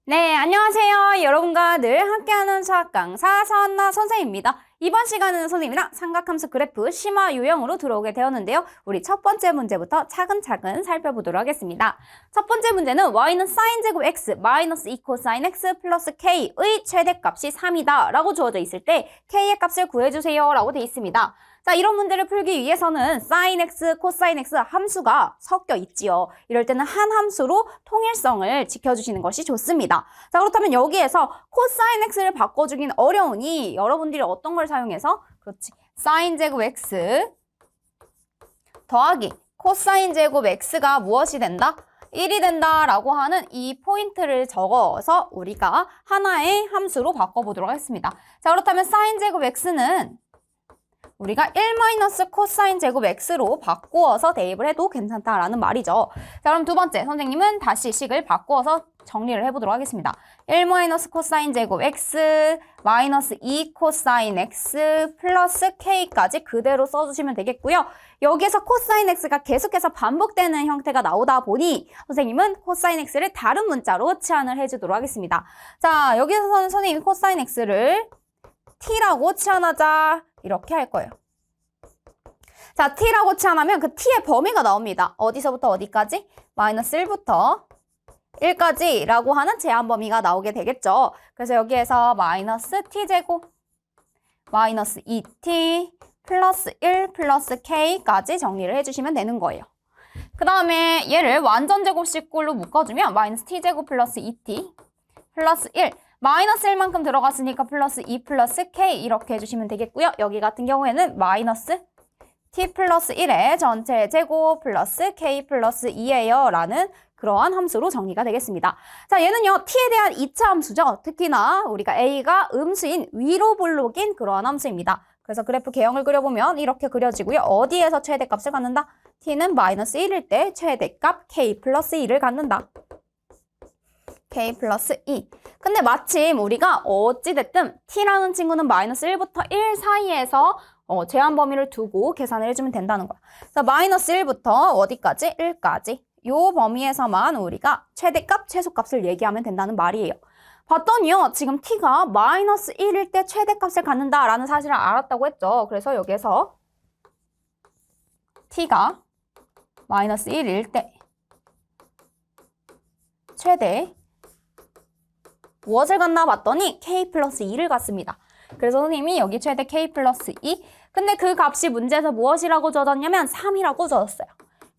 네, 안녕하세요. 여러분과 늘 함께하는 수학 강사 서한나 선생님입니다. 이번 시간에는 선생님이랑 삼각함수 그래프 심화 유형으로 들어오게 되었는데요. 우리 첫 번째 문제부터 차근차근 살펴보도록 하겠습니다. 첫 번째 문제는 y는 사인제곱 x 마이너스 2 코사인 x 플러스 k의 최대값이 3이다 라고 주어져 있을 때 k의 값을 구해주세요 라고 되어 있습니다. 자, 이런 문제를 풀기 위해서는 sin x, 코사인 x 함수가 섞여 있지요. 이럴 때는 한 함수로 통일성을 지켜주시는 것이 좋습니다. 자, 그렇다면 여기에서 코사인 x를 바꿔주긴 어려우니 여러분들이 어떤 걸 사용해서? 그렇지. sin 제곱 x 더하기 코사인 제곱 x가 무엇이 된다? 1이 된다라고 하는 이 포인트를 적어서 우리가 하나의 함수로 바꿔보도록 하겠습니다. 자, 그렇다면 sin 제곱 x는 우리가 1 코사인 제곱 x로 바꾸어서 대입을 해도 괜찮다라는 말이죠. 자, 그럼 두 번째, 선생님은 다시 식을 바꾸어서 정리를 해보도록 하겠습니다. 1 코사인 제곱 x 마이너스 2 코사인 x 플러스 k까지 그대로 써주시면 되겠고요. 여기에서 코사인 x가 계속해서 반복되는 형태가 나오다 보니 선생님은 코사인 x를 다른 문자로 치환을 해주도록 하겠습니다. 자, 여기서는 선생님이 코사인 x를 t라고 치환하자 이렇게 할 거예요. 자, t라고 치환하면 그 t의 범위가 나옵니다. 어디서부터 어디까지? 마이너스 1부터 1까지 라고 하는 제한 범위가 나오게 되겠죠. 그래서 여기에서 마이너스 t제곱 마이너스 2t 플러스 1 플러스 k까지 정리를 해주시면 되는 거예요. 그 다음에 얘를 완전 제곱식꼴로 묶어주면 마이너스 t제곱 플러스 2t 플러스 1 마이너스 1만큼 들어갔으니까 플러스 2 플러스 k 이렇게 해주시면 되겠고요. 여기 같은 경우에는 마이너스 t 플러스 1의 전체 제곱 플러스 k 플러스 2예요 라는 그러한 함수로 정리가 되겠습니다. 자, 얘는요 t에 대한 2차 함수죠. 특히나 우리가 a가 음수인 위로 볼록인 그러한 함수입니다. 그래서 그래프 개형을 그려보면 이렇게 그려지고요. 어디에서 최대값을 갖는다? t는 마이너스 1일 때 최대값 k 플러스 2를 갖는다. k 플러스 2. 근데 마침 우리가 어찌됐든 t라는 친구는 마이너스 1부터 1 사이에서 제한 범위를 두고 계산을 해주면 된다는 거야. 그래서 마이너스 1부터 어디까지? 1까지. 요 범위에서만 우리가 최대값, 최소값을 얘기하면 된다는 말이에요. 봤더니요, 지금 t가 마이너스 1일 때 최대값을 갖는다라는 사실을 알았다고 했죠. 그래서 여기에서 t가 마이너스 1일 때 최대 무엇을 갖나 봤더니 k 플러스 2를 갖습니다. 그래서 선생님이 여기 최대 k 플러스 2. 근데 그 값이 문제에서 무엇이라고 줘졌냐면 3이라고 줘졌어요.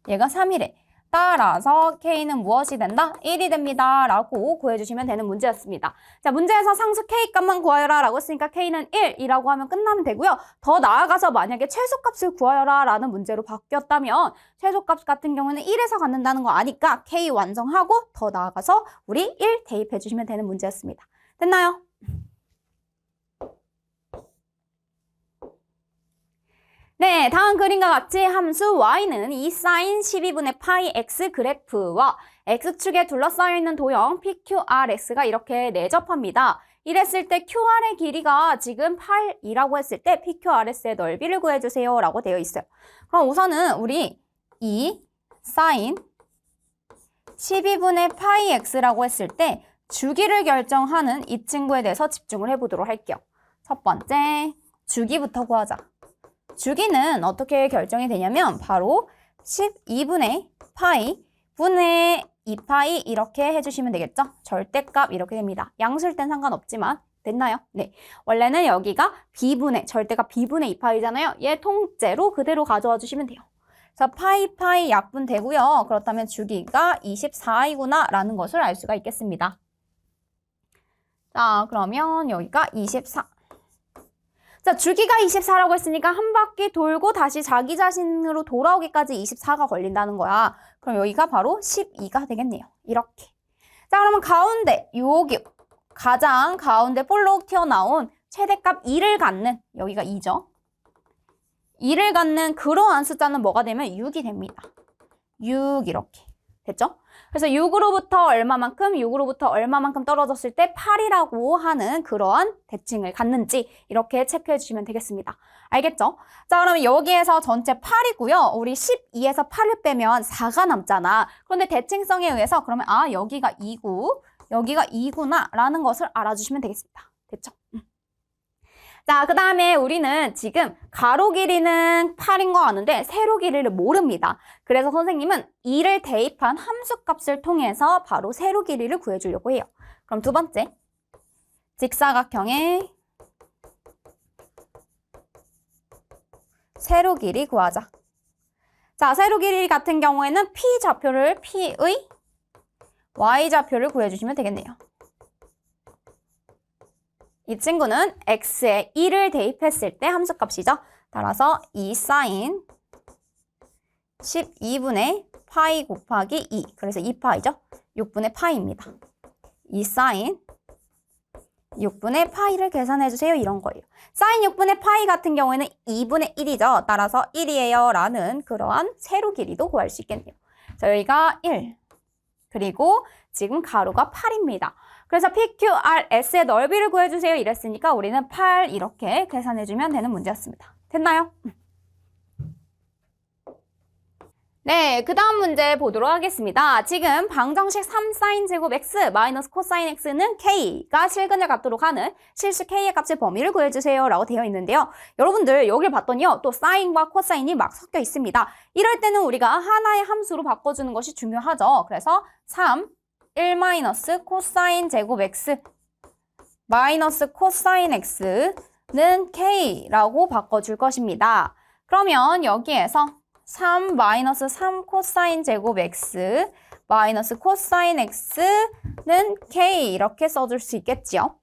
얘가 3이래. 따라서 k는 무엇이 된다? 1이 됩니다. 라고 구해주시면 되는 문제였습니다. 자, 문제에서 상수 k 값만 구하여라 라고 했으니까 k는 1이라고 하면 끝나면 되고요. 더 나아가서 만약에 최소값을 구하여라 라는 문제로 바뀌었다면 최소값 같은 경우는 1에서 갖는다는 거 아니까 k 완성하고 더 나아가서 우리 1 대입해 주시면 되는 문제였습니다. 됐나요? 네, 다음 그림과 같이 함수 y는 이 사인 12분의 파이 x 그래프와 x축에 둘러싸여 있는 도형 PQRX가 이렇게 내접합니다. 이랬을 때 QR의 길이가 지금 8이라고 했을 때 PQRS의 넓이를 구해주세요 라고 되어 있어요. 그럼 우선은 우리 이 사인 12분의 파이 x라고 했을 때 주기를 결정하는 이 친구에 대해서 집중을 해보도록 할게요. 첫 번째, 주기부터 구하자. 주기는 어떻게 결정이 되냐면 바로 12분의 파이 분의 2파이 이렇게 해주시면 되겠죠? 절대값 이렇게 됩니다. 양수일 땐 상관없지만 됐나요? 네. 원래는 여기가 b분의 절대값 b분의 2파이잖아요. 얘 통째로 그대로 가져와 주시면 돼요. 자, 파이 약분 되고요. 그렇다면 주기가 24이구나 라는 것을 알 수가 있겠습니다. 자, 그러면 여기가 24. 자, 주기가 24라고 했으니까 한 바퀴 돌고 다시 자기 자신으로 돌아오기까지 24가 걸린다는 거야. 그럼 여기가 바로 12가 되겠네요. 이렇게. 자, 그러면 가운데, 여기 가장 가운데 볼록 튀어나온 최대값 2를 갖는, 여기가 2죠. 2를 갖는 그러한 숫자는 뭐가 되면 6이 됩니다. 6 이렇게. 됐죠? 그래서 6으로부터 얼마만큼 떨어졌을 때 8이라고 하는 그러한 대칭을 갖는지 이렇게 체크해 주시면 되겠습니다. 알겠죠? 자, 그러면 여기에서 전체 8이고요. 우리 12에서 8을 빼면 4가 남잖아. 그런데 대칭성에 의해서 그러면 여기가 2고 여기가 2구나 라는 것을 알아주시면 되겠습니다. 됐죠? 자, 그 다음에 우리는 지금 가로 길이는 8인 거 아는데 세로 길이를 모릅니다. 그래서 선생님은 2를 대입한 함수값을 통해서 바로 세로 길이를 구해주려고 해요. 그럼 두 번째, 직사각형의 세로 길이 구하자. 자, 세로 길이 같은 경우에는 P좌표를 P의 Y좌표를 구해주시면 되겠네요. 이 친구는 x에 1을 대입했을 때 함수값이죠. 따라서 2 sin 12분의 파이 곱하기 2. 그래서 2파이죠. 6분의 파이입니다. 2 sin 6분의 파이를 계산해주세요. 이런 거예요. sin 6분의 파이 같은 경우에는 2분의 1이죠. 따라서 1이에요. 라는 그러한 세로 길이도 구할 수 있겠네요. 자, 여기가 1. 그리고 지금 가로가 8입니다. 그래서 PQRS의 넓이를 구해주세요. 이랬으니까 우리는 8 이렇게 계산해주면 되는 문제였습니다. 됐나요? 네, 그 다음 문제 보도록 하겠습니다. 지금 방정식 3sin 제곱 x 마이너스 코사인 x는 k가 실근을 갖도록 하는 실수 k의 값의 범위를 구해주세요. 라고 되어 있는데요. 여러분들 여기를 봤더니요. 또 사인과 코사인이 막 섞여 있습니다. 이럴 때는 우리가 하나의 함수로 바꿔주는 것이 중요하죠. 그래서 3, 1 마이너스 코사인 제곱 x 마이너스 코사인 x는 k라고 바꿔줄 것입니다. 그러면 여기에서 3 마이너스 3 코사인 제곱 x 마이너스 코사인 x는 k 이렇게 써줄 수 있겠지요.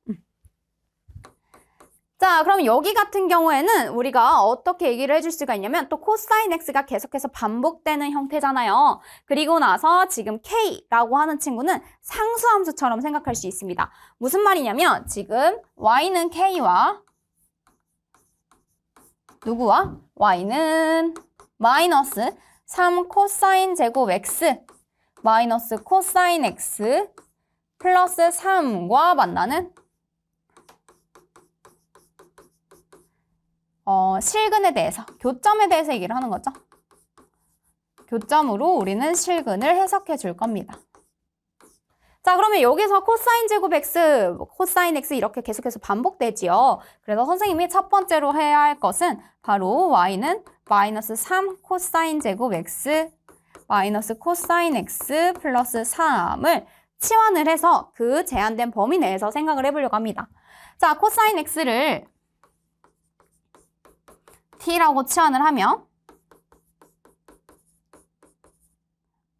자, 그럼 여기 같은 경우에는 우리가 어떻게 얘기를 해줄 수가 있냐면 또 코사인 x가 계속해서 반복되는 형태잖아요. 그리고 나서 지금 k라고 하는 친구는 상수함수처럼 생각할 수 있습니다. 무슨 말이냐면 지금 y는 k와 누구와? y는 마이너스 3 코사인 제곱 x 마이너스 코사인 x 플러스 3과 만나는 실근에 대해서, 교점에 대해서 얘기를 하는 거죠. 교점으로 우리는 실근을 해석해 줄 겁니다. 자, 그러면 여기서 코사인 제곱 x, 코사인 x 이렇게 계속해서 반복되지요. 그래서 선생님이 첫 번째로 해야 할 것은 바로 y는 마이너스 3 코사인 제곱 x 마이너스 코사인 x 플러스 3을 치환을 해서 그 제한된 범위 내에서 생각을 해보려고 합니다. 자, 코사인 x를 t라고 치환을 하면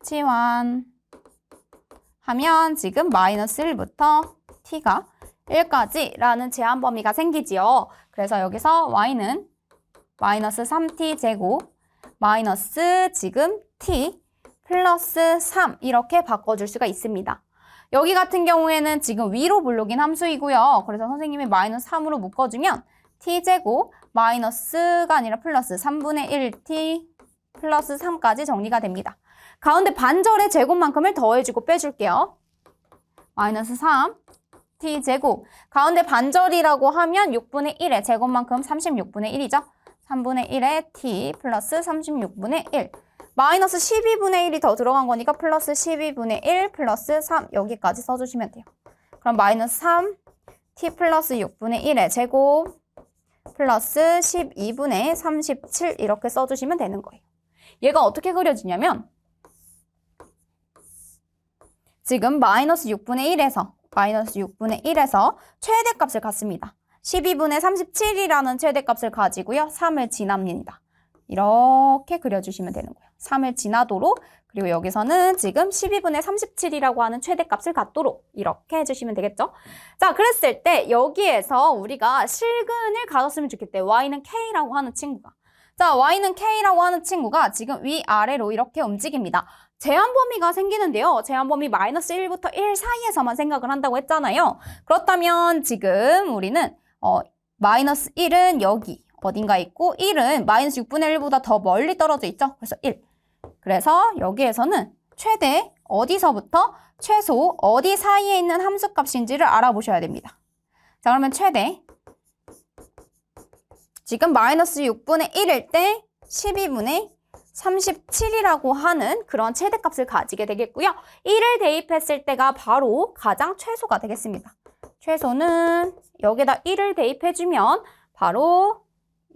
치환하면 지금 마이너스 1부터 t가 1까지 라는 제한 범위가 생기지요. 그래서 여기서 y는 마이너스 3t 제곱 마이너스 지금 t 플러스 3 이렇게 바꿔줄 수가 있습니다. 여기 같은 경우에는 지금 위로 불러긴 함수이고요. 그래서 선생님이 마이너스 3으로 묶어주면 t제곱 마이너스가 아니라 플러스 3분의 1t 플러스 3까지 정리가 됩니다. 가운데 반절의 제곱만큼을 더해주고 빼줄게요. 마이너스 3t제곱 가운데 반절이라고 하면 6분의 1의 제곱만큼 36분의 1이죠. 3분의 1의 t 플러스 36분의 1 마이너스 12분의 1이 더 들어간 거니까 플러스 12분의 1 플러스 3 여기까지 써주시면 돼요. 그럼 마이너스 3t 플러스 6분의 1의 제곱 플러스 12분의 37 이렇게 써주시면 되는 거예요. 얘가 어떻게 그려지냐면 지금 마이너스 6분의 1에서 최대값을 갖습니다. 12분의 37이라는 최대값을 가지고요. 3을 지납니다. 이렇게 그려주시면 되는 거예요. 3을 지나도록 그리고 여기서는 지금 12분의 37이라고 하는 최대값을 갖도록 이렇게 해주시면 되겠죠? 자, 그랬을 때 여기에서 우리가 실근을 가졌으면 좋겠대요. y는 k라고 하는 친구가. 자, y는 k라고 하는 친구가 지금 위아래로 이렇게 움직입니다. 제한 범위가 생기는데요. 제한 범위 마이너스 1부터 1 사이에서만 생각을 한다고 했잖아요. 그렇다면 지금 우리는 마이너스 1은 여기 어딘가 있고 1은 마이너스 6분의 1보다 더 멀리 떨어져 있죠. 그래서 1. 그래서 여기에서는 최대 어디서부터 최소 어디 사이에 있는 함수값인지를 알아보셔야 됩니다. 자, 그러면 최대 지금 마이너스 6분의 1일 때 12분의 37이라고 하는 그런 최대값을 가지게 되겠고요. 1을 대입했을 때가 바로 가장 최소가 되겠습니다. 최소는 여기다 1을 대입해주면 바로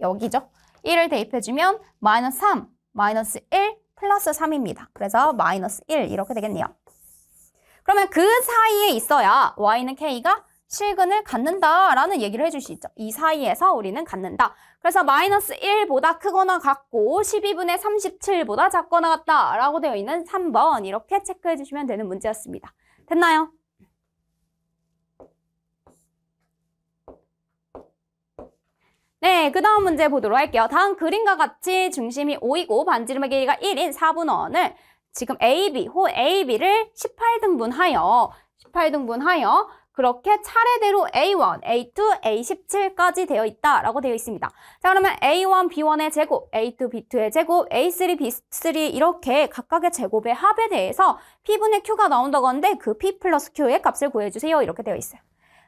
여기죠. 1을 대입해주면 마이너스 3, 마이너스 1, 플러스 3입니다. 그래서 마이너스 1 이렇게 되겠네요. 그러면 그 사이에 있어야 y는 k가 실근을 갖는다라는 얘기를 해줄 수 있죠. 이 사이에서 우리는 갖는다. 그래서 마이너스 1보다 크거나 같고 12분의 37보다 작거나 같다라고 되어 있는 3번 이렇게 체크해 주시면 되는 문제였습니다. 됐나요? 네, 그 다음 문제 보도록 할게요. 다음 그림과 같이 중심이 5이고 반지름의 길이가 1인 4분원을 지금 AB, 호 AB를 18등분하여 그렇게 차례대로 A1, A2, A17까지 되어 있다라고 되어 있습니다. 자, 그러면 A1, B1의 제곱, A2, B2의 제곱, A3, B3 이렇게 각각의 제곱의 합에 대해서 P분의 Q가 나온다고 하는데 그 P 플러스 Q의 값을 구해주세요. 이렇게 되어 있어요.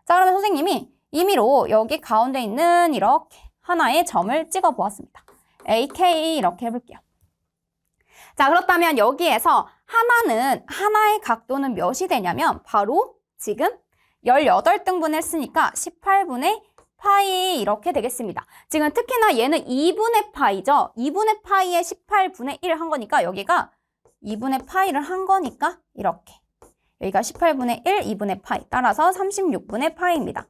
자, 그러면 선생님이 임의로 여기 가운데 있는 이렇게 하나의 점을 찍어 보았습니다. AK 이렇게 해볼게요. 자, 그렇다면 여기에서 하나의 각도는 몇이 되냐면 바로 지금 18등분 했으니까 18분의 파이 이렇게 되겠습니다. 지금 특히나 얘는 2분의 파이죠. 2분의 파이에 18분의 1 한 거니까 여기가 2분의 파이를 한 거니까 이렇게. 여기가 18분의 1, 2분의 파이. 따라서 36분의 파이입니다.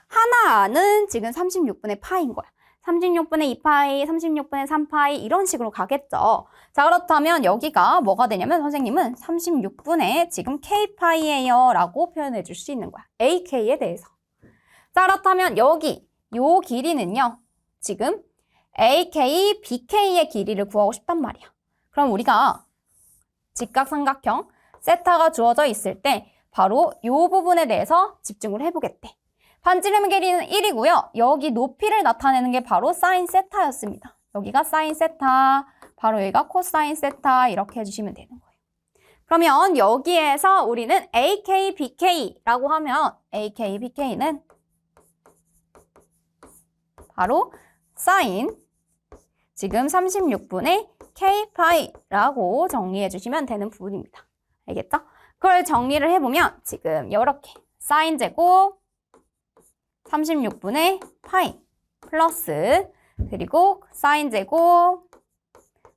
하나는 지금 36분의 파이인 거야. 36분의 2파이, 36분의 3파이 이런 식으로 가겠죠. 자, 그렇다면 여기가 뭐가 되냐면 선생님은 36분의 지금 k파이예요 라고 표현해 줄 수 있는 거야. ak에 대해서. 자, 그렇다면 여기 요 길이는요. 지금 ak, bk의 길이를 구하고 싶단 말이야. 그럼 우리가 직각삼각형 세타가 주어져 있을 때 바로 요 부분에 대해서 집중을 해보겠대. 반지름의 길이는 1이고요. 여기 높이를 나타내는 게 바로 사인 세타였습니다. 여기가 사인 세타, 바로 여기가 코사인 세타 이렇게 해주시면 되는 거예요. 그러면 여기에서 우리는 AK, BK라고 하면 AK, BK는 바로 사인 지금 36분의 K파이라고 정리해 주시면 되는 부분입니다. 알겠죠? 그걸 정리를 해보면 지금 이렇게 사인 제곱 36분의 파이 플러스 그리고 사인 제곱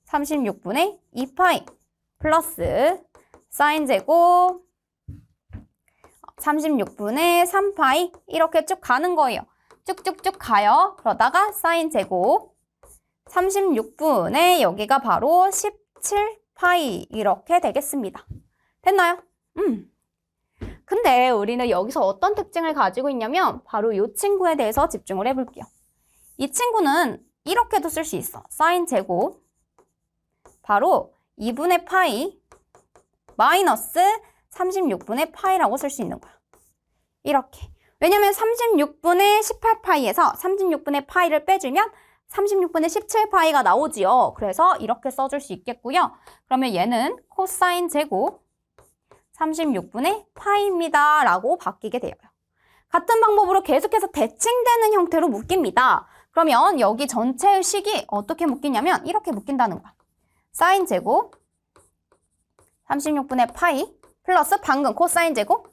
36분의 2파이 플러스 사인 제곱 36분의 3파이 이렇게 쭉 가는 거예요. 쭉쭉쭉 가요. 그러다가 사인 제곱 36분의 여기가 바로 17파이 이렇게 되겠습니다. 됐나요? 근데 우리는 여기서 어떤 특징을 가지고 있냐면 바로 이 친구에 대해서 집중을 해볼게요. 이 친구는 이렇게도 쓸 수 있어. 사인 제곱 바로 2분의 파이 마이너스 36분의 파이라고 쓸 수 있는 거야. 이렇게. 왜냐면 36분의 18파이에서 36분의 파이를 빼주면 36분의 17파이가 나오지요. 그래서 이렇게 써줄 수 있겠고요. 그러면 얘는 코사인 제곱 36분의 파이입니다. 라고 바뀌게 돼요. 같은 방법으로 계속해서 대칭되는 형태로 묶입니다. 그러면 여기 전체의 식이 어떻게 묶이냐면 이렇게 묶인다는 거야. 사인 제곱 36분의 파이 플러스 방금 코사인 제곱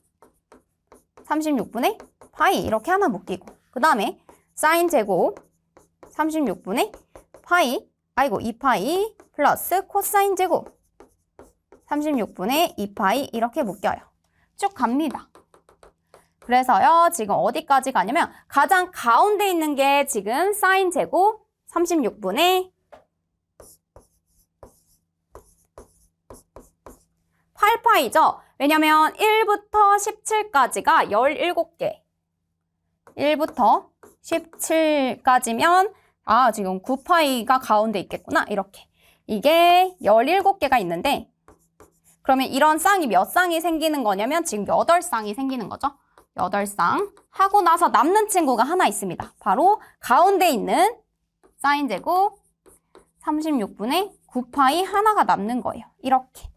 36분의 파이 이렇게 하나 묶이고 그 다음에 사인 제곱 36분의 파이 2파이 플러스 코사인 제곱 36분의 2파이 이렇게 묶여요. 쭉 갑니다. 그래서요, 지금 어디까지 가냐면 가장 가운데 있는 게 지금 사인 제곱 36분의 8파이죠. 왜냐면 1부터 17까지가 17개. 1부터 17까지면 지금 9파이가 가운데 있겠구나. 이렇게. 이게 17개가 있는데 그러면 이런 쌍이 몇 쌍이 생기는 거냐면 지금 8쌍이 생기는 거죠. 8쌍 하고 나서 남는 친구가 하나 있습니다. 바로 가운데 있는 사인 제곱 36분의 9파이 하나가 남는 거예요. 이렇게.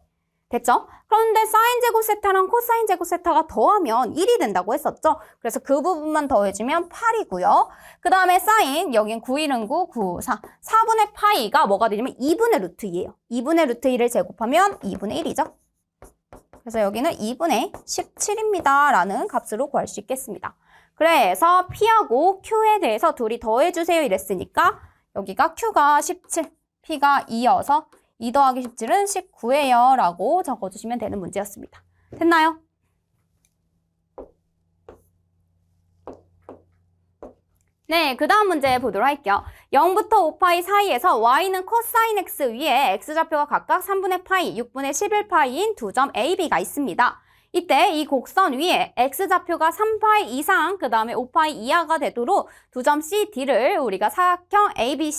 됐죠? 그런데 사인 제곱 세타랑 코사인 제곱 세타가 더하면 1이 된다고 했었죠? 그래서 그 부분만 더해주면 8이고요. 그 다음에 사인, 여긴 9, 1은 9, 9, 4. 4분의 파이가 뭐가 되냐면 2분의 루트 2예요. 2분의 루트 2를 제곱하면 2분의 1이죠. 그래서 여기는 2분의 17입니다. 라는 값으로 구할 수 있겠습니다. 그래서 P하고 Q에 대해서 둘이 더해주세요 이랬으니까 여기가 Q가 17, P가 2여서 2 더하기 17은 19예요 라고 적어주시면 되는 문제였습니다. 됐나요? 네, 그 다음 문제 보도록 할게요. 0부터 5파이 사이에서 y는 코사인 x 위에 x좌표가 각각 3분의 파이, 6분의 11파이인 두 점 A, B가 있습니다. 이때 이 곡선 위에 x좌표가 3파이 이상, 그 다음에 5파이 이하가 되도록 두 점 C, D를 우리가 사각형 AB,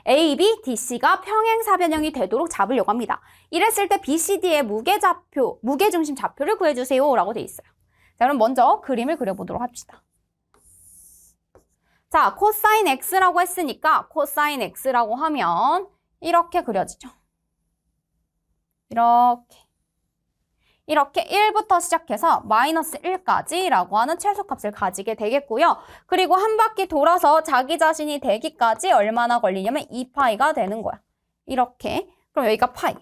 AB, DC가 평행사변형이 되도록 잡으려고 합니다. 이랬을 때 BCD의 무게중심 좌표를 구해주세요 라고 돼 있어요. 자, 그럼 먼저 그림을 그려보도록 합시다. 자, 코사인 x라고 했으니까 코사인 x라고 하면 이렇게 그려지죠. 이렇게 1부터 시작해서 마이너스 1까지 라고 하는 최소값을 가지게 되겠고요. 그리고 한 바퀴 돌아서 자기 자신이 되기까지 얼마나 걸리냐면 2파이가 되는 거야. 이렇게. 그럼 여기가 파이.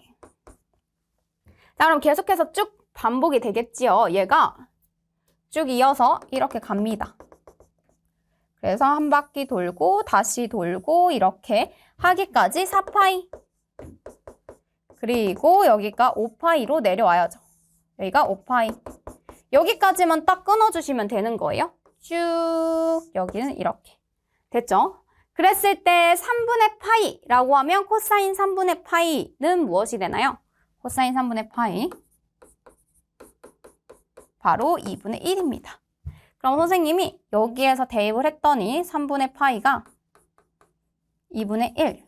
자, 그럼 계속해서 쭉 반복이 되겠지요. 얘가 쭉 이어서 이렇게 갑니다. 그래서 한 바퀴 돌고 다시 돌고 이렇게 하기까지 4파이. 그리고 여기가 5파이로 내려와야죠. 여기가 5파이. 여기까지만 딱 끊어주시면 되는 거예요. 쭉 여기는 이렇게. 됐죠? 그랬을 때 3분의 파이라고 하면 코사인 3분의 파이는 무엇이 되나요? 코사인 3분의 파이. 바로 2분의 1입니다. 그럼 선생님이 여기에서 대입을 했더니 3분의 파이가 2분의 1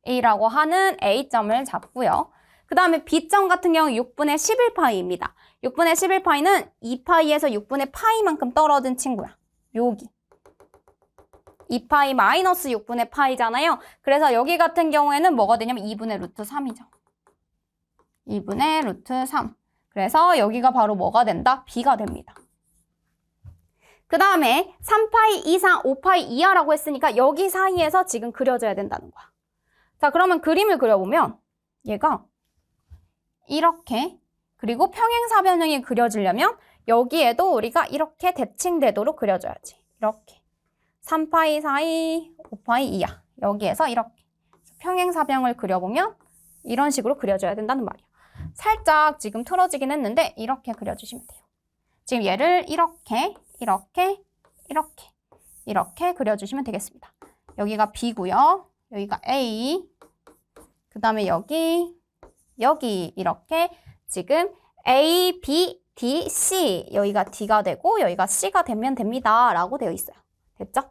A라고 하는 A점을 잡고요. 그 다음에 B점 같은 경우 6분의 11파이입니다. 6분의 11파이는 2파이에서 6분의 파이만큼 떨어진 친구야. 여기. 2파이 마이너스 6분의 파이잖아요. 그래서 여기 같은 경우에는 뭐가 되냐면 2분의 루트 3이죠. 2분의 루트 3. 그래서 여기가 바로 뭐가 된다? B가 됩니다. 그 다음에 3파이 이상 5파이 이하라고 했으니까 여기 사이에서 지금 그려져야 된다는 거야. 자, 그러면 그림을 그려보면 얘가 이렇게, 그리고 평행사변형이 그려지려면 여기에도 우리가 이렇게 대칭되도록 그려줘야지. 이렇게 3파이 사이 5파이 이하, 여기에서 이렇게 평행사변형을 그려보면 이런 식으로 그려줘야 된다는 말이야. 살짝 지금 틀어지긴 했는데 이렇게 그려주시면 돼요. 지금 얘를 이렇게 그려주시면 되겠습니다. 여기가 B고요. 여기가 A. 그 다음에 여기 이렇게 지금 A, B, D, C. 여기가 D가 되고 여기가 C가 되면 됩니다. 라고 되어 있어요. 됐죠?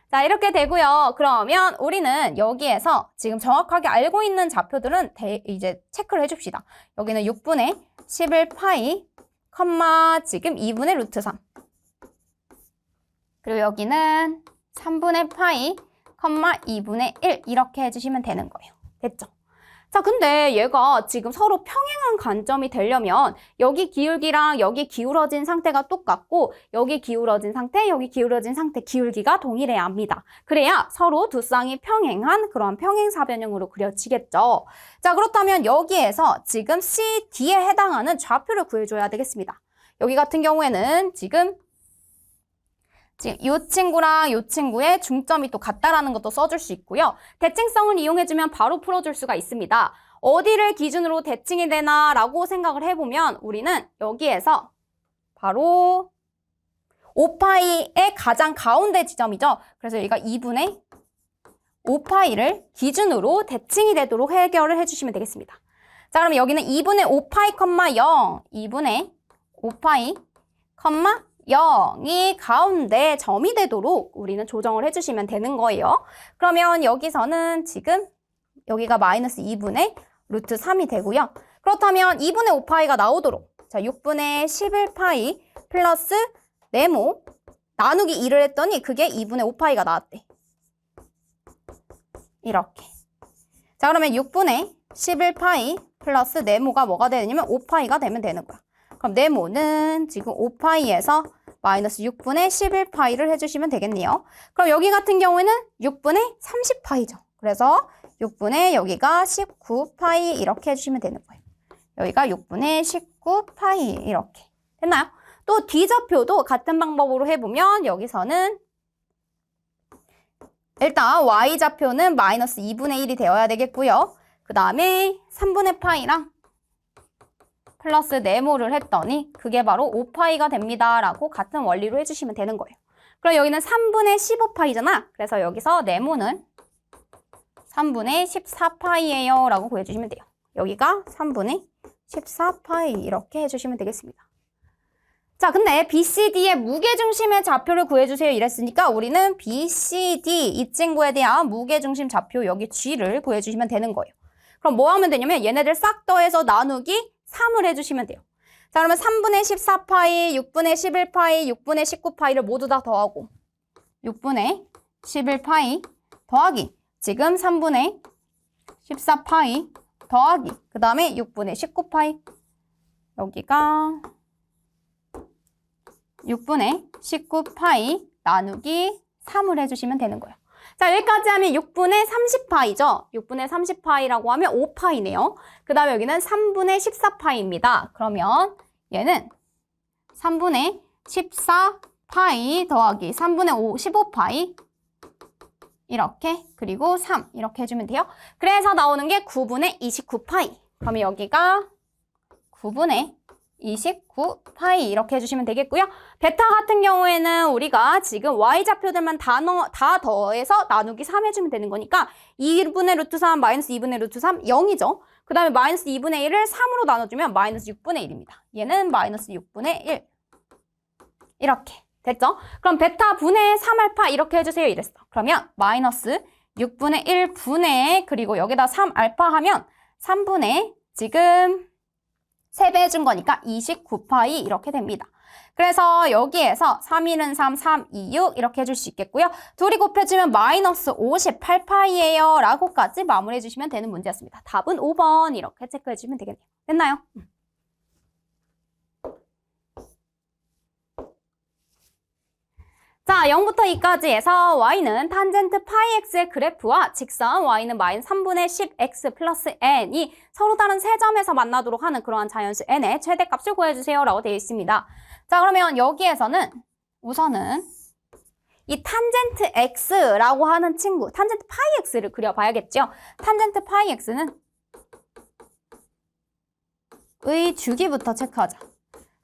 자, 이렇게 되고요. 그러면 우리는 여기에서 지금 정확하게 알고 있는 좌표들은 이제 체크를 해줍시다. 여기는 6분의 11파이, 지금 2분의 루트 3. 그리고 여기는 3분의 파이, 2분의 1 이렇게 해주시면 되는 거예요. 됐죠? 자, 근데 얘가 지금 서로 평행한 관점이 되려면 여기 기울기랑 여기 기울어진 상태가 똑같고 여기 기울어진 상태, 여기 기울어진 상태 기울기가 동일해야 합니다. 그래야 서로 두 쌍이 평행한 그런 평행사변형으로 그려지겠죠. 자, 그렇다면 여기에서 지금 C, D에 해당하는 좌표를 구해줘야 되겠습니다. 여기 같은 경우에는 지금 이 친구랑 이 친구의 중점이 또 같다라는 것도 써줄 수 있고요. 대칭성을 이용해주면 바로 풀어줄 수가 있습니다. 어디를 기준으로 대칭이 되나라고 생각을 해보면 우리는 여기에서 바로 5파이의 가장 가운데 지점이죠. 그래서 여기가 2분의 5파이를 기준으로 대칭이 되도록 해결을 해주시면 되겠습니다. 자, 그럼 여기는 2분의 5파이, 0, 2분의 5파이, 0이 가운데 점이 되도록 우리는 조정을 해주시면 되는 거예요. 그러면 여기서는 지금 여기가 마이너스 2분의 루트 3이 되고요. 그렇다면 2분의 5파이가 나오도록 자 6분의 11파이 플러스 네모 나누기 2를 했더니 그게 2분의 5파이가 나왔대. 이렇게. 자, 그러면 6분의 11파이 플러스 네모가 뭐가 되냐면 5파이가 되면 되는 거야. 그럼 네모는 지금 5파이에서 마이너스 6분의 11파이를 해주시면 되겠네요. 그럼 여기 같은 경우에는 6분의 30파이죠. 그래서 6분의 여기가 19파이 이렇게 해주시면 되는 거예요. 여기가 6분의 19파이 이렇게. 됐나요? 또 D좌표도 같은 방법으로 해보면 여기서는 일단 Y좌표는 마이너스 2분의 1이 되어야 되겠고요. 그 다음에 3분의 파이랑 플러스 네모를 했더니 그게 바로 5파이가 됩니다. 라고 같은 원리로 해주시면 되는 거예요. 그럼 여기는 3분의 15파이잖아. 그래서 여기서 네모는 3분의 14파이예요. 라고 구해주시면 돼요. 여기가 3분의 14파이 이렇게 해주시면 되겠습니다. 자, 근데 BCD의 무게중심의 좌표를 구해주세요 이랬으니까 우리는 BCD 이 친구에 대한 무게중심 좌표 여기 G를 구해주시면 되는 거예요. 그럼 뭐 하면 되냐면 얘네들 싹 더해서 나누기 3을 해주시면 돼요. 자, 그러면 3분의 14파이, 6분의 11파이, 6분의 19파이를 모두 다 더하고 6분의 11파이 더하기 지금 3분의 14파이 더하기 그 다음에 6분의 19파이 여기가 6분의 19파이 나누기 3을 해주시면 되는 거예요. 자, 여기까지 하면 6분의 30파이죠. 6분의 30파이라고 하면 5파이네요. 그 다음에 여기는 3분의 14파이입니다. 그러면 얘는 3분의 14파이 더하기 3분의 15파이 이렇게 그리고 3 이렇게 해주면 돼요. 그래서 나오는 게 9분의 29파이. 그러면 여기가 9분의 29파이 이렇게 해주시면 되겠고요. 베타 같은 경우에는 우리가 지금 Y좌표들만 다 더해서 나누기 3 해주면 되는 거니까 2분의 루트 3 마이너스 2분의 루트 3 0이죠. 그 다음에 마이너스 2분의 1을 3으로 나눠주면 마이너스 6분의 1입니다. 얘는 마이너스 6분의 1 이렇게 됐죠? 그럼 베타 분의 3알파 이렇게 해주세요 이랬어. 그러면 마이너스 6분의 1분의 그리고 여기다 3알파 하면 3분의 지금 3배 해준 거니까 29파이 이렇게 됩니다. 그래서 여기에서 3, 1은 3, 3, 2, 6 이렇게 해줄 수 있겠고요. 둘이 곱해주면 마이너스 58파이예요 라고까지 마무리해 주시면 되는 문제였습니다. 답은 5번 이렇게 체크해 주시면 되겠네요. 됐나요? 자, 0부터 2까지 해서 y는 탄젠트 파이 x의 그래프와 직선 y는 마이너스 3분의 10x 플러스 n이 서로 다른 세 점에서 만나도록 하는 그러한 자연수 n의 최대값을 구해주세요 라고 되어 있습니다. 자, 그러면 여기에서는 우선은 이 탄젠트 x라고 하는 친구, 탄젠트 파이 x를 그려봐야겠죠. 탄젠트 파이 x는 의 주기부터 체크하자.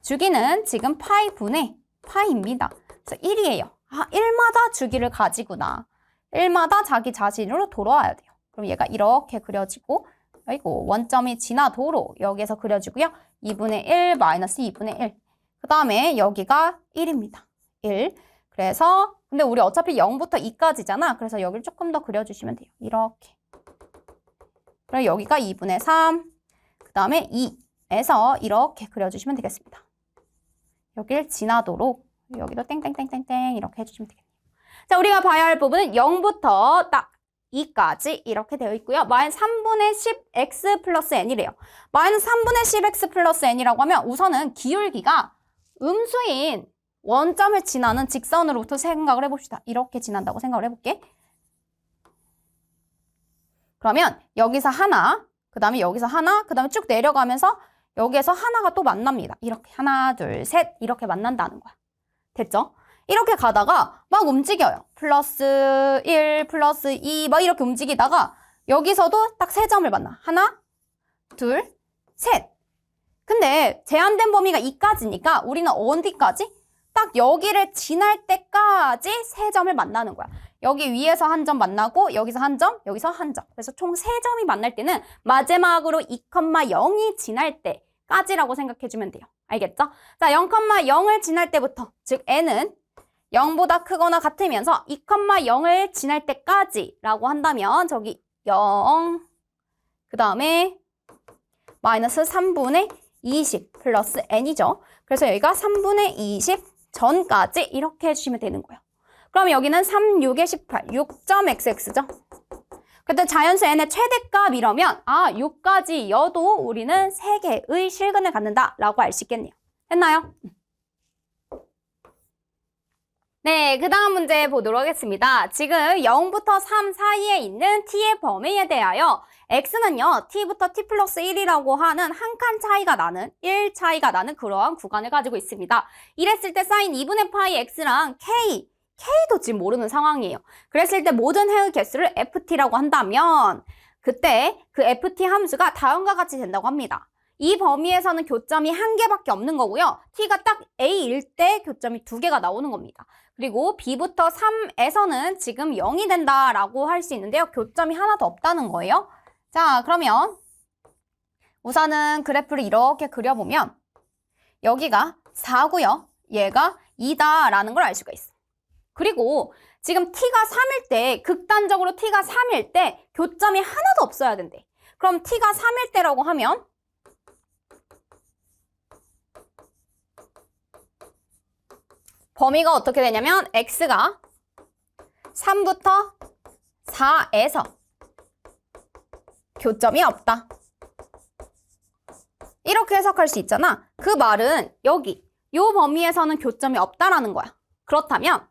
주기는 지금 파이 분의 파이입니다. 그래서 1이에요. 아, 1마다 주기를 가지구나. 1마다 자기 자신으로 돌아와야 돼요. 그럼 얘가 이렇게 그려지고, 아이고, 원점이 지나도록 여기에서 그려지고요. 2분의 1 마이너스 2분의 1. 그 다음에 여기가 1입니다. 1. 그래서, 근데 우리 어차피 0부터 2까지잖아. 그래서 여기를 조금 더 그려주시면 돼요. 이렇게. 그리고 여기가 2분의 3. 그 다음에 2에서 이렇게 그려주시면 되겠습니다. 여기를 지나도록. 여기도 땡땡땡땡땡 이렇게 해주시면 되겠네요. 자, 우리가 봐야 할 부분은 0부터 딱 2까지 이렇게 되어 있고요. 마이너스 3분의 10x 플러스 n이래요. 마이너스 3분의 10x 플러스 n이라고 하면 우선은 기울기가 음수인 원점을 지나는 직선으로부터 생각을 해봅시다. 이렇게 지난다고 생각을 해볼게. 그러면 여기서 하나, 그 다음에 여기서 하나, 그 다음에 쭉 내려가면서 여기에서 하나가 또 만납니다. 이렇게 하나, 둘, 셋 이렇게 만난다는 거야. 됐죠? 이렇게 가다가 막 움직여요. 플러스 1, 플러스 2 막 이렇게 움직이다가 여기서도 딱 세 점을 만나. 하나, 둘, 셋. 근데 제한된 범위가 2까지니까 우리는 어디까지? 딱 여기를 지날 때까지 세 점을 만나는 거야. 여기 위에서 한 점 만나고 여기서 한 점, 여기서 한 점. 그래서 총 세 점이 만날 때는 마지막으로 2,0이 지날 때까지라고 생각해주면 돼요. 알겠죠? 자, 0,0을 지날 때부터, 즉 n은 0보다 크거나 같으면서 2,0을 지날 때까지라고 한다면 저기 0, 그 다음에 마이너스 3분의 20 플러스 n이죠. 그래서 여기가 3분의 20 전까지 이렇게 해주시면 되는 거예요. 그럼 여기는 3, 6에 18, 6.xx죠. 그때 자연수 n의 최대값 이러면 요까지여도 우리는 3개의 실근을 갖는다라고 알 수 있겠네요. 됐나요? 네, 그 다음 문제 보도록 하겠습니다. 지금 0부터 3 사이에 있는 t의 범위에 대하여 x는요, t부터 t 플러스 1이라고 하는 한 칸 차이가 나는, 1 차이가 나는 그러한 구간을 가지고 있습니다. 이랬을 때 사인 2분의 파이 x랑 k도 지금 모르는 상황이에요. 그랬을 때 모든 해의 개수를 ft라고 한다면 그때 그 ft 함수가 다음과 같이 된다고 합니다. 이 범위에서는 교점이 1개밖에 없는 거고요. t가 딱 a일 때 교점이 2개가 나오는 겁니다. 그리고 b부터 3에서는 지금 0이 된다라고 할 수 있는데요. 교점이 하나도 없다는 거예요. 자, 그러면 우선은 그래프를 이렇게 그려보면 여기가 4고요. 얘가 2다라는 걸 알 수가 있어. 그리고 지금 t가 3일 때, 극단적으로 t가 3일 때 교점이 하나도 없어야 된대. 그럼 t가 3일 때라고 하면 범위가 어떻게 되냐면 x가 3부터 4에서 교점이 없다. 이렇게 해석할 수 있잖아. 그 말은 여기 요 범위에서는 교점이 없다라는 거야. 그렇다면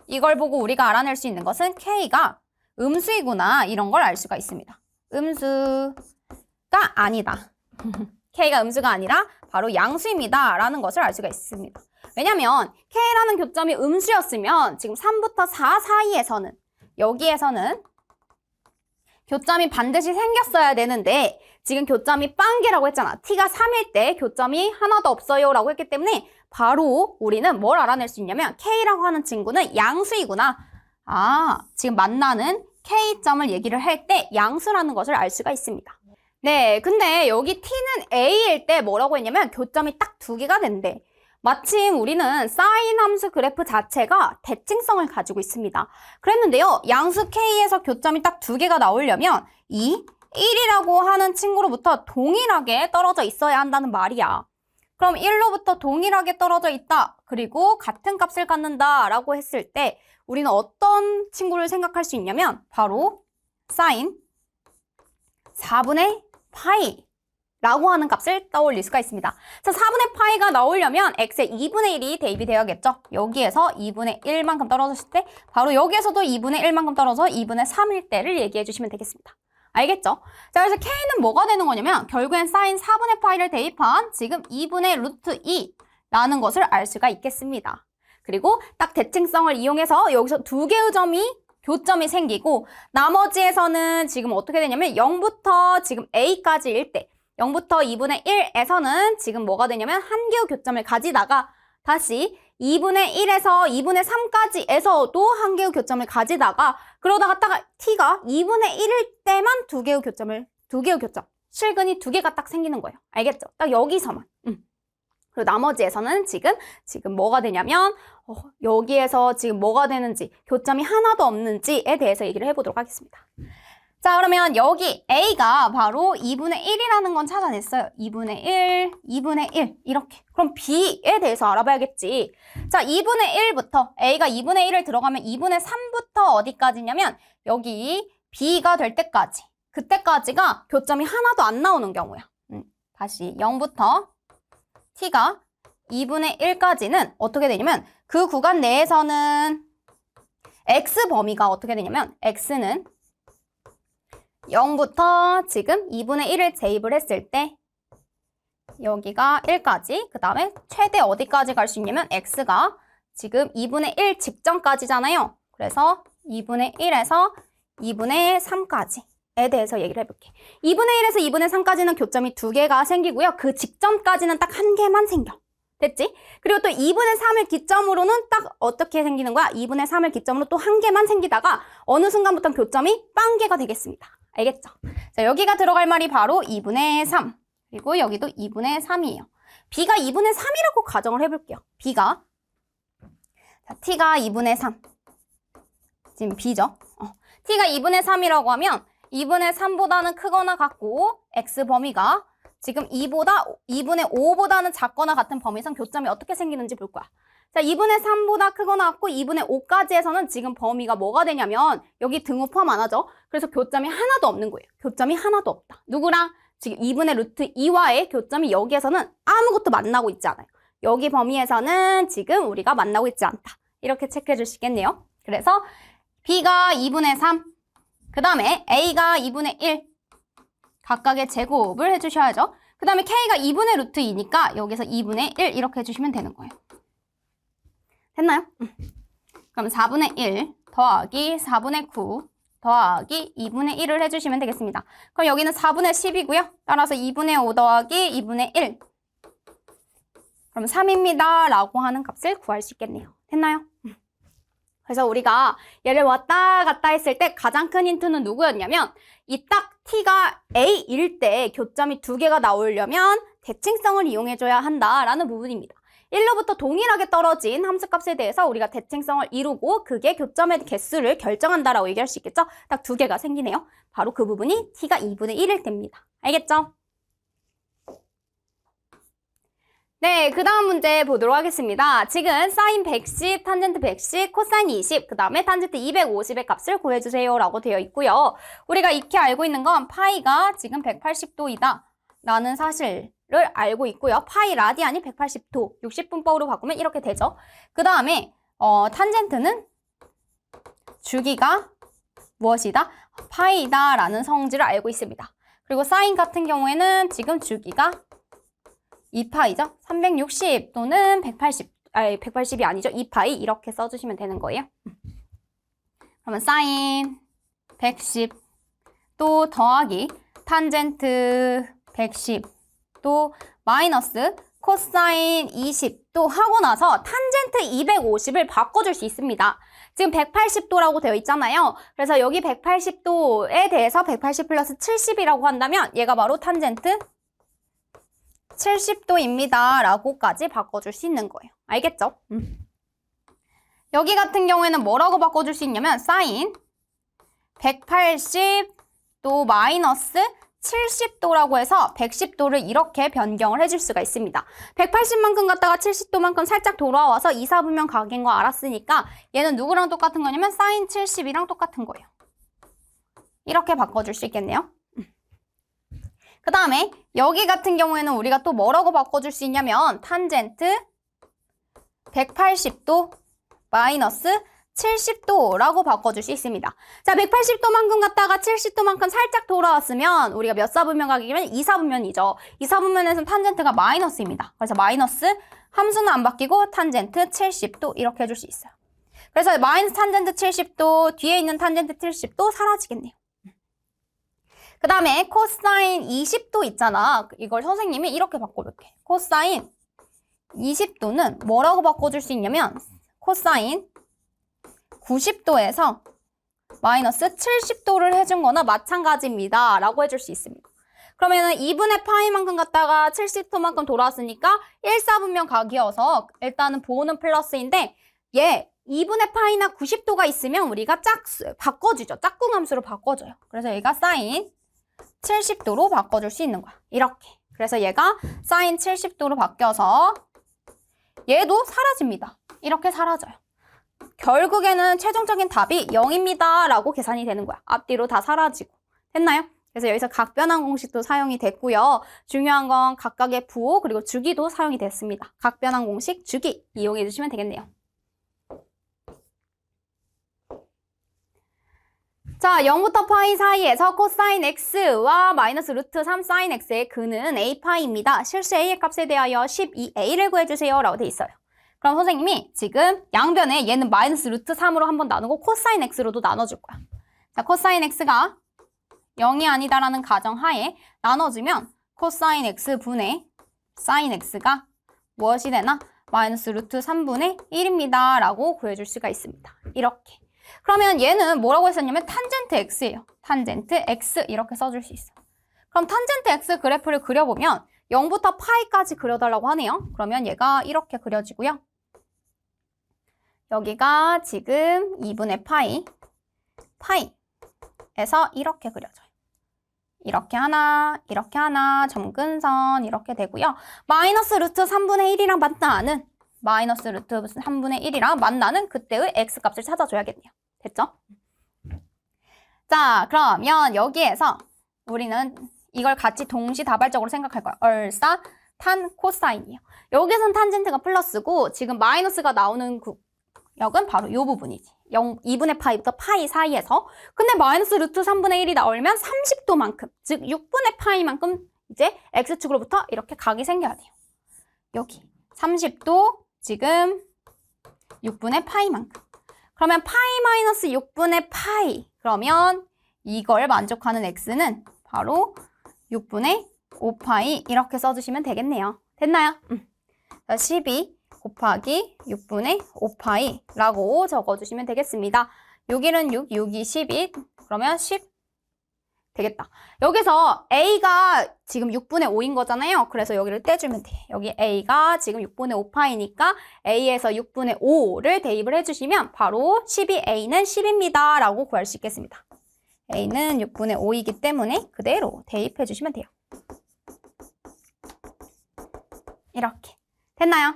이걸 보고 우리가 알아낼 수 있는 것은 k가 음수이구나 이런 걸 알 수가 있습니다. 음수가 아니다. k가 음수가 아니라 바로 양수입니다 라는 것을 알 수가 있습니다. 왜냐면 k라는 교점이 음수였으면 지금 3부터 4 사이에서는 여기에서는 교점이 반드시 생겼어야 되는데 지금 교점이 빵개라고 했잖아. t가 3일 때 교점이 하나도 없어요 라고 했기 때문에 바로 우리는 뭘 알아낼 수 있냐면 k라고 하는 친구는 양수이구나. 지금 만나는 k점을 얘기를 할 때 양수라는 것을 알 수가 있습니다. 네, 근데 여기 t는 a일 때 뭐라고 했냐면 교점이 딱 2개가 된대. 마침 우리는 사인 함수 그래프 자체가 대칭성을 가지고 있습니다. 그랬는데요. 양수 k에서 교점이 딱 2개가 나오려면 이 1이라고 하는 친구로부터 동일하게 떨어져 있어야 한다는 말이야. 그럼 1로부터 동일하게 떨어져 있다. 그리고 같은 값을 갖는다 라고 했을 때 우리는 어떤 친구를 생각할 수 있냐면 바로 사인 4분의 파이 라고 하는 값을 떠올릴 수가 있습니다. 자, 4분의 파이가 나오려면 x의 2분의 1이 대입이 되어야겠죠. 여기에서 2분의 1만큼 떨어졌을 때 바로 여기에서도 2분의 1만큼 떨어져 2분의 3일 때를 얘기해 주시면 되겠습니다. 알겠죠? 자, 그래서 k는 뭐가 되는 거냐면 결국엔 사인 4분의 파이를 대입한 지금 2분의 루트 2라는 것을 알 수가 있겠습니다. 그리고 딱 대칭성을 이용해서 여기서 2개의 교점이 생기고 나머지에서는 지금 어떻게 되냐면 0부터 지금 a까지일 때 0부터 2분의 1에서는 지금 뭐가 되냐면 한 개의 교점을 가지다가 다시 2분의 1에서 2분의 3까지에서도 한 개의 교점을 가지다가 그러다가 딱 t가 2분의 1일 때만 2개의 교점, 실근이 2개가 딱 생기는 거예요. 알겠죠? 딱 여기서만. 그리고 나머지에서는 지금 뭐가 되냐면 여기에서 지금 뭐가 되는지 교점이 하나도 없는지에 대해서 얘기를 해보도록 하겠습니다. 자, 그러면 여기 a가 바로 2분의 1이라는 건 찾아냈어요. 2분의 1, 2분의 1 이렇게. 그럼 b에 대해서 알아봐야겠지. 자, 2분의 1부터 a가 2분의 1을 들어가면 2분의 3부터 어디까지냐면 여기 b가 될 때까지. 그때까지가 교점이 하나도 안 나오는 경우야. 다시 0부터 t가 2분의 1까지는 어떻게 되냐면 그 구간 내에서는 x 범위가 어떻게 되냐면 x는 0부터 지금 2분의 1을 제입을 했을 때 여기가 1까지 그 다음에 최대 어디까지 갈 수 있냐면 x가 지금 2분의 1 직전까지잖아요. 그래서 2분의 1에서 2분의 3까지에 대해서 얘기를 해볼게. 2분의 1에서 2분의 3까지는 교점이 2개가 생기고요. 그 직전까지는 딱 1개만 생겨. 됐지? 그리고 또 2분의 3을 기점으로는 딱 어떻게 생기는 거야? 2분의 3을 기점으로 또 1개만 생기다가 어느 순간부터 교점이 빵개가 되겠습니다. 알겠죠? 자, 여기가 들어갈 말이 바로 2분의 3. 그리고 여기도 2분의 3이에요. b가 2분의 3이라고 가정을 해볼게요. b가 자, t가 2분의 3. 지금 b죠? t가 2분의 3이라고 하면 2분의 3보다는 크거나 같고 x 범위가 지금 2분의 5보다는 작거나 같은 범위에선 교점이 어떻게 생기는지 볼 거야. 자, 2분의 3보다 크거나 같고 2분의 5까지에서는 지금 범위가 뭐가 되냐면 여기 등호 포함 안 하죠? 그래서 교점이 하나도 없는 거예요. 교점이 하나도 없다. 누구랑? 지금 2분의 루트 2와의 교점이 여기에서는 아무것도 만나고 있지 않아요. 여기 범위에서는 지금 우리가 만나고 있지 않다. 이렇게 체크해 주시겠네요. 그래서 B가 2분의 3, 그 다음에 A가 2분의 1 각각의 제곱을 해주셔야죠. 그 다음에 K가 2분의 루트 2니까 여기서 2분의 1 이렇게 해주시면 되는 거예요. 됐나요? 그럼 4분의 1 더하기 4분의 9 더하기 2분의 1을 해주시면 되겠습니다. 그럼 여기는 4분의 10이고요. 따라서 2분의 5 더하기 2분의 1. 그럼 3입니다. 라고 하는 값을 구할 수 있겠네요. 됐나요? 그래서 우리가 얘를 왔다 갔다 했을 때 가장 큰 힌트는 누구였냐면 이 딱 t가 a일 때 교점이 두 개가 나오려면 대칭성을 이용해줘야 한다라는 부분입니다. 1로부터 동일하게 떨어진 함수값에 대해서 우리가 대칭성을 이루고 그게 교점의 개수를 결정한다라고 얘기할 수 있겠죠? 딱 두 개가 생기네요. 바로 그 부분이 t가 2분의 1일 때입니다. 알겠죠? 네, 그 다음 문제 보도록 하겠습니다. 지금 사인 110, 탄젠트 110, 코사인 20, 그 다음에 탄젠트 250의 값을 구해주세요 라고 되어 있고요. 우리가 익히 알고 있는 건 파이가 지금 180도이다 라는 사실을 알고 있고요. 파이 라디안이 180도, 60분법으로 바꾸면 이렇게 되죠. 그 다음에 탄젠트는 주기가 무엇이다? 파이다 라는 성질을 알고 있습니다. 그리고 사인 같은 경우에는 지금 주기가 2파이죠? 360 또는 180이 아니죠? 2파이 이렇게 써주시면 되는 거예요. 그러면 사인 110 또 더하기 탄젠트 110 또 마이너스 코사인 20 또 하고 나서 탄젠트 250을 바꿔줄 수 있습니다. 지금 180도라고 되어 있잖아요. 그래서 여기 180도에 대해서 180 플러스 70이라고 한다면 얘가 바로 탄젠트 70도입니다. 라고까지 바꿔줄 수 있는 거예요. 알겠죠? 여기 같은 경우에는 뭐라고 바꿔줄 수 있냐면 사인 180 또 마이너스 70도라고 해서 110도를 이렇게 변경을 해줄 수가 있습니다. 180만큼 갔다가 70도만큼 살짝 돌아와서 2, 4분면 각인 거 알았으니까 얘는 누구랑 똑같은 거냐면 사인 70이랑 똑같은 거예요. 이렇게 바꿔줄 수 있겠네요. 그 다음에 여기 같은 경우에는 우리가 또 뭐라고 바꿔줄 수 있냐면 탄젠트 180도 마이너스 70도라고 바꿔줄 수 있습니다. 자, 180도만큼 갔다가 70도만큼 살짝 돌아왔으면 우리가 몇 사분면 각이면 2, 4분면이죠. 2, 4분면에서는 탄젠트가 마이너스입니다. 그래서 마이너스 함수는 안 바뀌고 탄젠트 70도 이렇게 해줄 수 있어요. 그래서 마이너스 탄젠트 70도 뒤에 있는 탄젠트 70도 사라지겠네요. 그 다음에 코사인 20도 있잖아. 이걸 선생님이 이렇게 바꿔볼게. 코사인 20도는 뭐라고 바꿔줄 수 있냐면 코사인 90도에서 마이너스 70도를 해준 거나 마찬가지입니다. 라고 해줄 수 있습니다. 그러면은 2분의 파이만큼 갔다가 70도만큼 돌아왔으니까 1, 4분면 각이어서 일단은 보호는 플러스인데 얘 2분의 파이나 90도가 있으면 우리가 바꿔주죠. 짝꿍 함수로 바꿔줘요. 그래서 얘가 사인 70도로 바꿔줄 수 있는 거야. 이렇게. 그래서 얘가 사인 70도로 바뀌어서 얘도 사라집니다. 이렇게 사라져요. 결국에는 최종적인 답이 0입니다. 라고 계산이 되는 거야. 앞뒤로 다 사라지고. 됐나요? 그래서 여기서 각변환 공식도 사용이 됐고요. 중요한 건 각각의 부호 그리고 주기도 사용이 됐습니다. 각변환 공식, 주기 이용해 주시면 되겠네요. 자, 0부터 파이 사이에서 코사인 x와 마이너스 루트 3 사인 x의 근은 a파이입니다. 실수 a의 값에 대하여 12a를 구해주세요. 라고 돼 있어요. 그럼 선생님이 지금 양변에 얘는 마이너스 루트 3으로 한번 나누고 코사인 x로도 나눠줄 거야. 자, 코사인 x가 0이 아니다라는 가정하에 나눠주면 코사인 x분의 사인 x가 무엇이 되나? 마이너스 루트 3분의 1입니다. 라고 구해줄 수가 있습니다. 이렇게. 그러면 얘는 뭐라고 했었냐면 탄젠트 x예요. 탄젠트 x 이렇게 써줄 수 있어요. 그럼 탄젠트 x 그래프를 그려보면 0부터 파이까지 그려달라고 하네요. 그러면 얘가 이렇게 그려지고요. 여기가 지금 2분의 파이에서 이렇게 그려져요. 이렇게 하나, 점근선 이렇게 되고요. 마이너스 루트 3분의 1이랑 만나는 마이너스 루트 3분의 1이랑 만나는 그때의 x값을 찾아줘야겠네요. 됐죠? 자, 그러면 여기에서 우리는 이걸 같이 동시다발적으로 생각할 거야. 얼싸 탄 코사인이에요. 여기선 탄젠트가 플러스고 지금 마이너스가 나오는 구역은 바로 이 부분이지. 2분의 파이부터 파이 사이에서. 근데 마이너스 루트 3분의 1이 나오면 30도만큼, 즉 6분의 파이만큼 이제 x축으로부터 이렇게 각이 생겨야 돼요. 여기 30도 지금 6분의 파이만큼. 그러면 파이 마이너스 6분의 파이. 그러면 이걸 만족하는 x는 바로 6분의 5파이 이렇게 써주시면 되겠네요. 됐나요? 12 곱하기 6분의 5파이라고 적어주시면 되겠습니다. 6일은 6, 6이 12, 그러면 10 되겠다. 여기서 a가 지금 6분의 5인 거잖아요. 그래서 여기를 떼주면 돼. 여기 a가 지금 6분의 5파이니까 a에서 6분의 5를 대입을 해주시면 바로 12a는 10입니다. 라고 구할 수 있겠습니다. a는 6분의 5이기 때문에 그대로 대입해 주시면 돼요. 이렇게. 됐나요?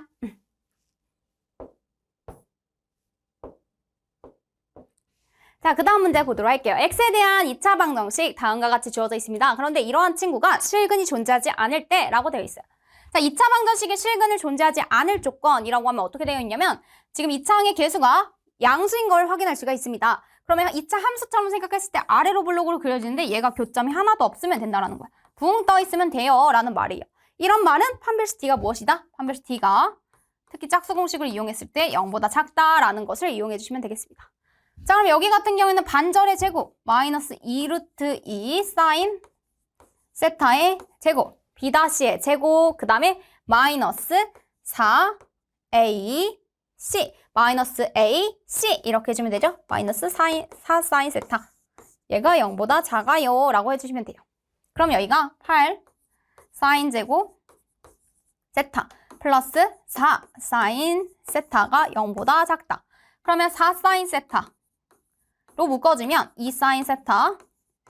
자, 그 다음 문제 보도록 할게요. x에 대한 2차 방정식 다음과 같이 주어져 있습니다. 그런데 이러한 친구가 실근이 존재하지 않을 때 라고 되어 있어요. 자, 2차 방정식에 실근을 존재하지 않을 조건이라고 하면 어떻게 되어 있냐면 지금 2차항의 개수가 양수인 걸 확인할 수가 있습니다. 그러면 2차 함수처럼 생각했을 때 아래로 블록으로 그려지는데 얘가 교점이 하나도 없으면 된다라는 거야. 붕 떠 있으면 돼요 라는 말이에요. 이런 말은 판별식 t가 무엇이다? 판별식 t가 특히 짝수 공식을 이용했을 때 0보다 작다라는 것을 이용해 주시면 되겠습니다. 자, 그럼 여기 같은 경우에는 반절의 제곱 마이너스 2루트 2 사인 세타의 제곱 b'의 제곱 그 다음에 마이너스 4ac 마이너스 ac 이렇게 해주면 되죠. 마이너스 4 사인 세타 얘가 0보다 작아요 라고 해주시면 돼요. 그럼 여기가 8 사인 제곱 세타 플러스 4 사인 세타가 0보다 작다. 그러면 4 사인 세타로 묶어주면 2 사인 세타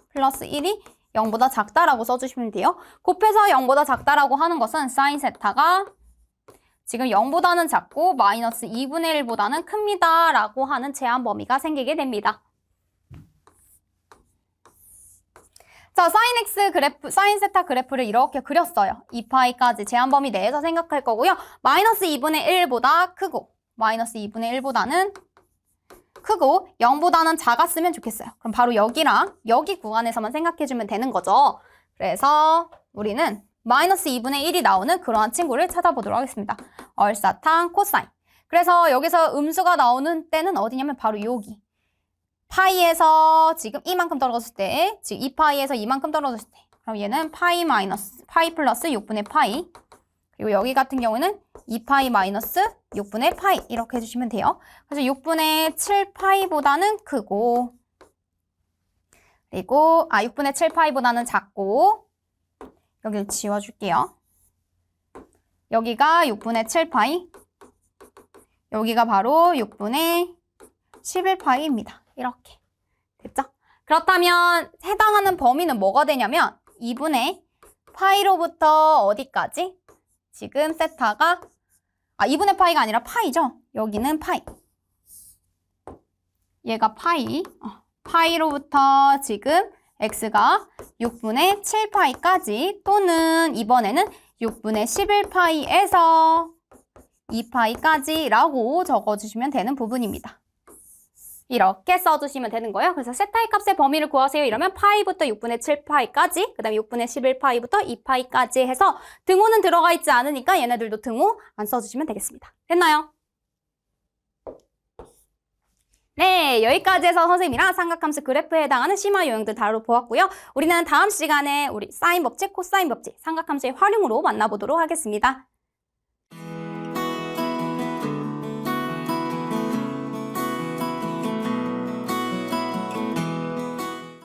플러스 1이 0보다 작다라고 써주시면 돼요. 곱해서 0보다 작다라고 하는 것은 사인 세타가 지금 0보다는 작고 마이너스 2분의 1보다는 큽니다 라고 하는 제한 범위가 생기게 됩니다. 자, 사인 x 그래프, 사인 세타 그래프를 이렇게 그렸어요. 2파이까지 제한 범위 내에서 생각할 거고요. 마이너스 2분의 1보다 크고 마이너스 2분의 1보다는 크고 0보다는 작았으면 좋겠어요. 그럼 바로 여기랑 여기 구간에서만 생각해주면 되는 거죠. 그래서 우리는 마이너스 2분의 1이 나오는 그러한 친구를 찾아보도록 하겠습니다. 얼사탄 코사인. 그래서 여기서 음수가 나오는 때는 어디냐면 바로 여기. 파이에서 지금 이만큼 떨어졌을 때, 지금 2파이에서 이만큼 떨어졌을 때, 그럼 얘는 파이 플러스 6분의 파이. 그리고 여기 같은 경우는 2파이 마이너스 6분의 파이 이렇게 해주시면 돼요. 그래서 6분의 7파이보다는 크고 그리고 6분의 7파이보다는 작고 여기를 지워줄게요. 여기가 6분의 7파이 여기가 바로 6분의 11파이입니다. 이렇게 됐죠? 그렇다면 해당하는 범위는 뭐가 되냐면 2분의 파이로부터 어디까지? 지금 세타가 2분의 파이가 아니라 파이죠. 여기는 파이. 얘가 파이. 파이로부터 지금 x가 6분의 7파이까지 또는 이번에는 6분의 11파이에서 2파이까지 라고 적어주시면 되는 부분입니다. 이렇게 써주시면 되는 거예요. 그래서 세타의 값의 범위를 구하세요. 이러면 파이부터 6분의 7파이까지, 그 다음에 6분의 11파이부터 2파이까지 해서 등호는 들어가 있지 않으니까 얘네들도 등호 안 써주시면 되겠습니다. 됐나요? 네, 여기까지 해서 선생님이랑 삼각함수 그래프에 해당하는 심화 요형들 다뤄보았고요. 우리는 다음 시간에 우리 사인 법칙, 코사인 법칙, 삼각함수의 활용으로 만나보도록 하겠습니다.